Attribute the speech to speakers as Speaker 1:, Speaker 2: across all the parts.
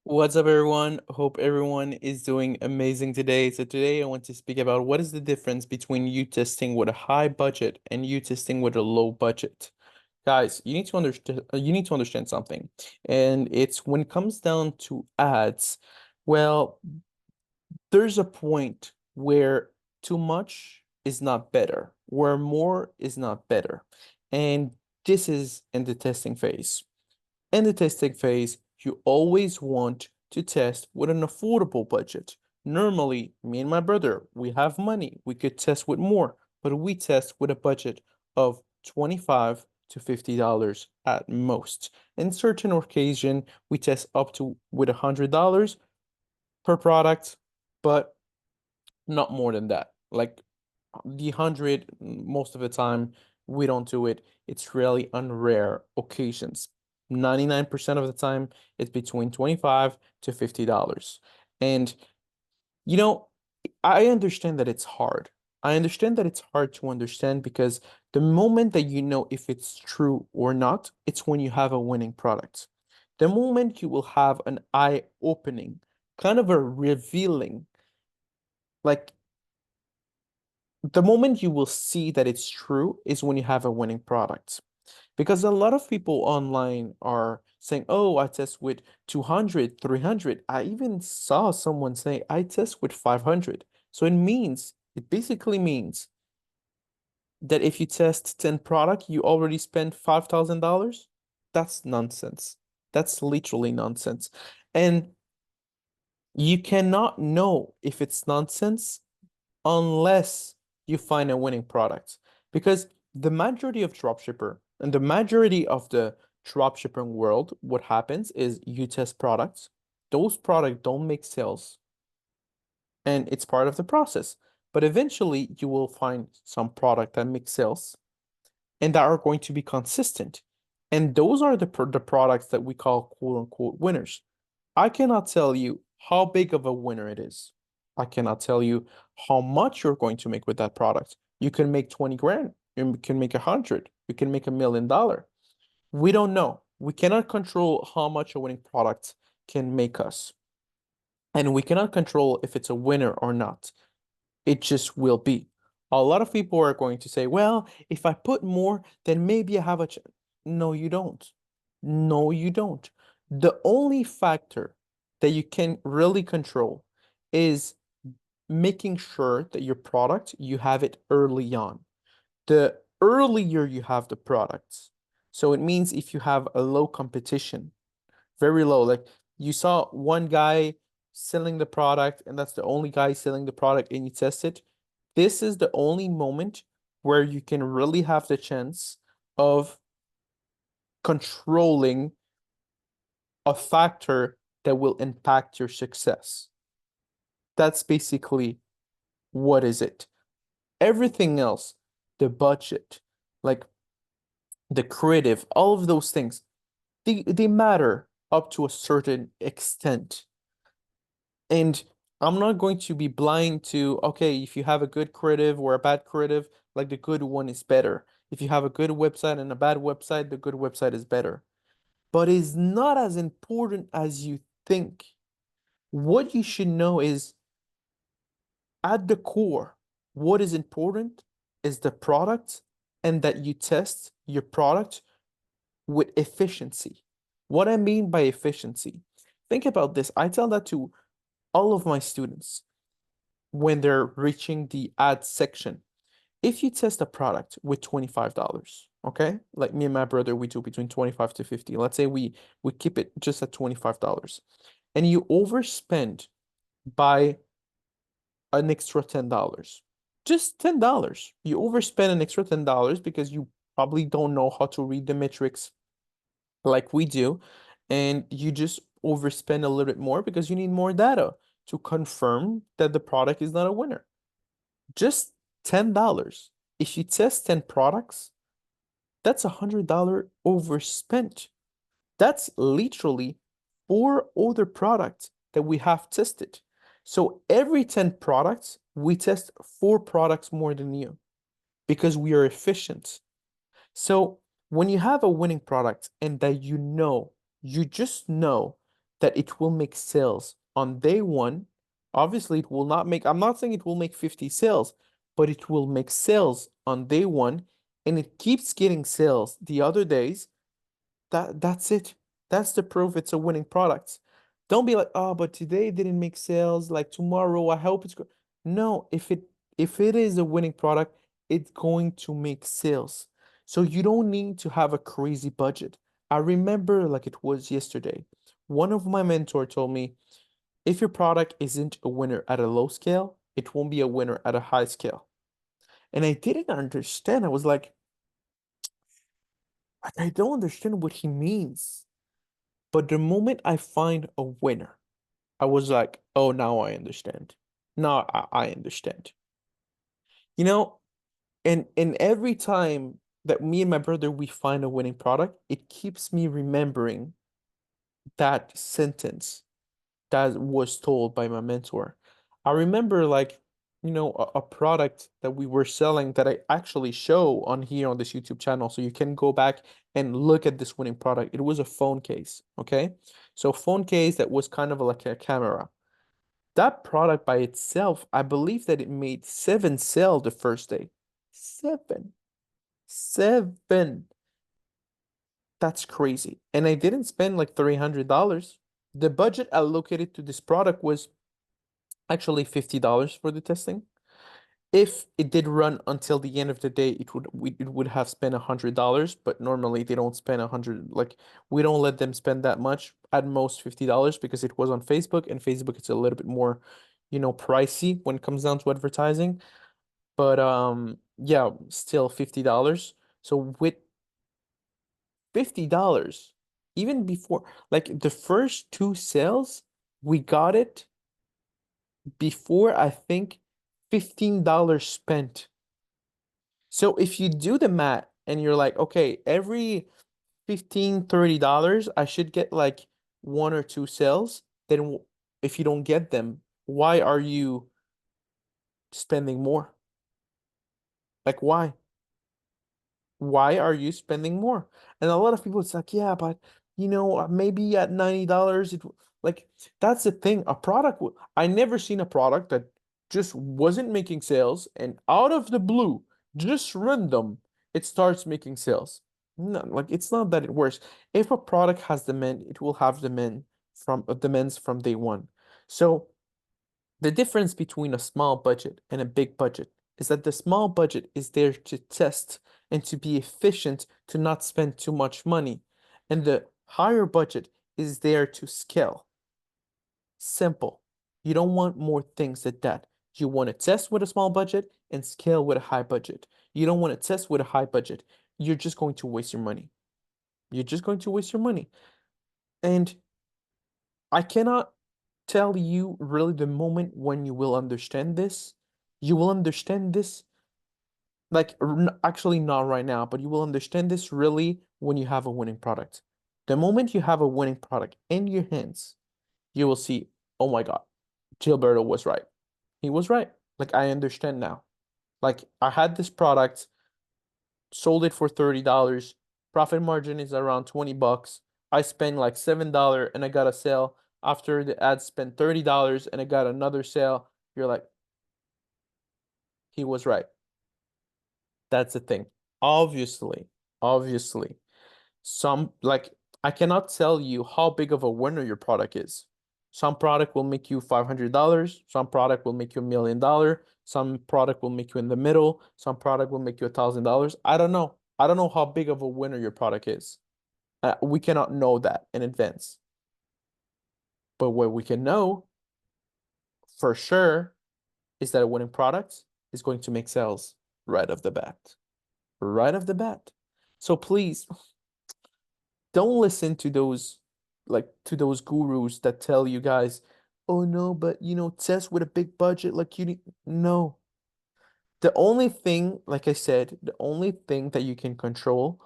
Speaker 1: What's up, everyone? Hope everyone is doing amazing today. So today I want to speak about what is the difference between you testing with a high budget and you testing with a low budget. Guys, you need to understand something. And it's when it comes down to ads, well, there's a point where too much is not better, where more is not better. And this is in the testing phase. In the testing phase, you always want to test with an affordable budget. Normally, me and my brother, we have money. We could test with more, but we test with a budget of $25 to $50 at most. In certain occasion, we test up to with $100 per product, but not more than that. Like the 100, most of the time, we don't do it. It's really on rare occasions. 99% of the time, it's between 25 to $50. And, you know, I understand that it's hard. I understand that it's hard to understand because the moment that you know if it's true or not, it's when you have a winning product. The moment you will have an eye-opening, kind of a revealing, like the moment you will see that it's true is when you have a winning product. Because a lot of people online are saying, oh, I test with 200, 300. I even saw someone say, I test with 500. So it basically means that if you test 10 product, you already spent $5,000. That's nonsense. That's literally nonsense. And you cannot know if it's nonsense unless you find a winning product. Because the majority of dropshipper and the majority of the dropshipping world, what happens is you test products. Those products don't make sales, and it's part of the process. But eventually, you will find some product that makes sales and that are going to be consistent. And those are the products that we call quote unquote winners. I cannot tell you how big of a winner it is. I cannot tell you how much you're going to make with that product. You can make 20 grand. You can make 100. You can make $1 million. We don't know. We cannot control how much a winning product can make us. And we cannot control if it's a winner or not. It just will be. A lot of people are going to say, well, if I put more, then maybe I have a chance. No, you don't. No, you don't. The only factor that you can really control is making sure that your product, you have it early on. The earlier you have the products, so it means if you have a low competition, very low, like you saw one guy selling the product and that's the only guy selling the product and you test it, this is the only moment where you can really have the chance of controlling a factor that will impact your success. That's basically what is it. Everything else, the budget, like the creative, all of those things, they matter up to a certain extent. And I'm not going to be blind to, okay, if you have a good creative or a bad creative, like the good one is better. If you have a good website and a bad website, the good website is better. But it's not as important as you think. What you should know is at the core, what is important is the product and that you test your product with efficiency. What I mean by efficiency, think about this. I tell that to all of my students when they're reaching the ad section. If you test a product with $25, okay? Like me and my brother, we do between 25 to 50. Let's say we keep it just at $25. And you overspend by an extra $10. Just $10. You overspend an extra $10 because you probably don't know how to read the metrics like we do, and you just overspend a little bit more because you need more data to confirm that the product is not a winner. Just $10. If you test 10 products, that's $100 overspent. That's literally four other products that we have tested. So every 10 products, we test four products more than you because we are efficient. So when you have a winning product and that you know, you just know that it will make sales on day one. Obviously, it will not make, I'm not saying it will make 50 sales, but it will make sales on day one, and it keeps getting sales the other days. That's it. That's the proof it's a winning product. Don't be like, oh, but today it didn't make sales. Like tomorrow, I hope it's good. No, if it is a winning product, it's going to make sales. So you don't need to have a crazy budget. I remember like it was yesterday. One of my mentor told me, if your product isn't a winner at a low scale, it won't be a winner at a high scale. And I didn't understand. I was like, I don't understand what he means. But the moment I find a winner, I was like, oh, now I understand. Now I understand. You know, and every time that me and my brother we find a winning product, it keeps me remembering that sentence that was told by my mentor. I remember like, a product that we were selling that I actually show on here on this YouTube channel. So you can go back and look at this winning product. It was a phone case, okay? So phone case that was kind of like a camera. That product by itself, I believe that it made 7 sales the first day. Seven. Seven. That's crazy. And I didn't spend like $300. The budget allocated to this product was actually $50 for the testing. If it did run until the end of the day, it would have spent $100, but normally they don't spend 100. Like we don't let them spend that much, at most $50 because it was on Facebook, and Facebook it's a little bit more, pricey when it comes down to advertising. But yeah, still $50. So with $50, even before like the first 2 sales, we got it before I think $15 spent. So if you do the math and you're like, okay, every 15, $30, I should get like 1 or 2 sales, then if you don't get them, why are you spending more? Like why? Why are you spending more? And a lot of people, it's like, yeah, but maybe at $90, like that's the thing. A product, I never seen a product that just wasn't making sales, and out of the blue, just random, it starts making sales. No, like it's not that it works. If a product has demand, it will have demands from day one. So the difference between a small budget and a big budget is that the small budget is there to test and to be efficient, to not spend too much money. And the higher budget is there to scale. Simple. You don't want more things than that. You want to test with a small budget and scale with a high budget. You don't want to test with a high budget. You're just going to waste your money. You're just going to waste your money. And I cannot tell you really the moment when you will understand this. You will understand this, like actually not right now, but you will understand this really when you have a winning product. The moment you have a winning product in your hands, you will see, oh my God, Gilberto was right. He was right. Like I understand now. Like I had this product, sold it for $30. Profit margin is around $20. I spent like $7 and I got a sale. After the ad spent $30 and I got another sale. You're like, he was right. That's the thing. Obviously, some like I cannot tell you how big of a winner your product is. Some product will make you $500. Some product will make you $1 million. Some product will make you in the middle. Some product will make you $1,000. I don't know. I don't know how big of a winner your product is. We cannot know that in advance. But what we can know for sure is that a winning product is going to make sales right off the bat. Right off the bat. So please don't listen to those gurus that tell you guys, oh no, but test with a big budget like you need. No. The only thing, like I said, the only thing that you can control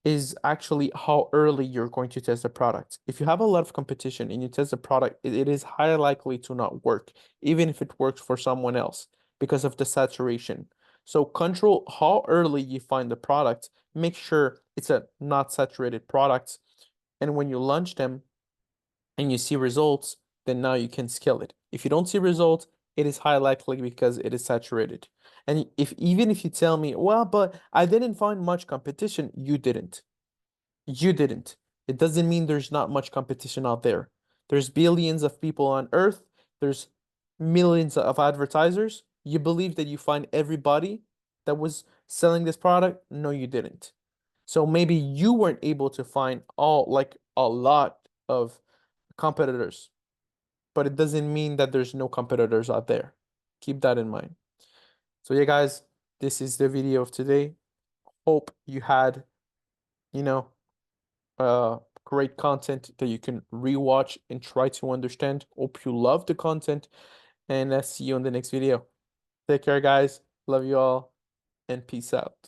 Speaker 1: is actually how early you're going to test the product. If you have a lot of competition and you test the product, it is highly likely to not work, even if it works for someone else because of the saturation. So control how early you find the product. Make sure it's a not saturated product. And when you launch them, and you see results, then now you can scale it. If you don't see results, it is high likely because it is saturated. And if even if you tell me, well, but I didn't find much competition, you didn't. You didn't. It doesn't mean there's not much competition out there. There's billions of people on Earth. There's millions of advertisers. You believe that you find everybody that was selling this product? No, you didn't. So maybe you weren't able to find like a lot of competitors, but it doesn't mean that there's no competitors out there. Keep that in mind. So yeah, guys, this is the video of today. Hope you had, you know, great content that you can rewatch and try to understand. Hope you love the content, and I'll see you on the next video. Take care, guys. Love you all, and peace out.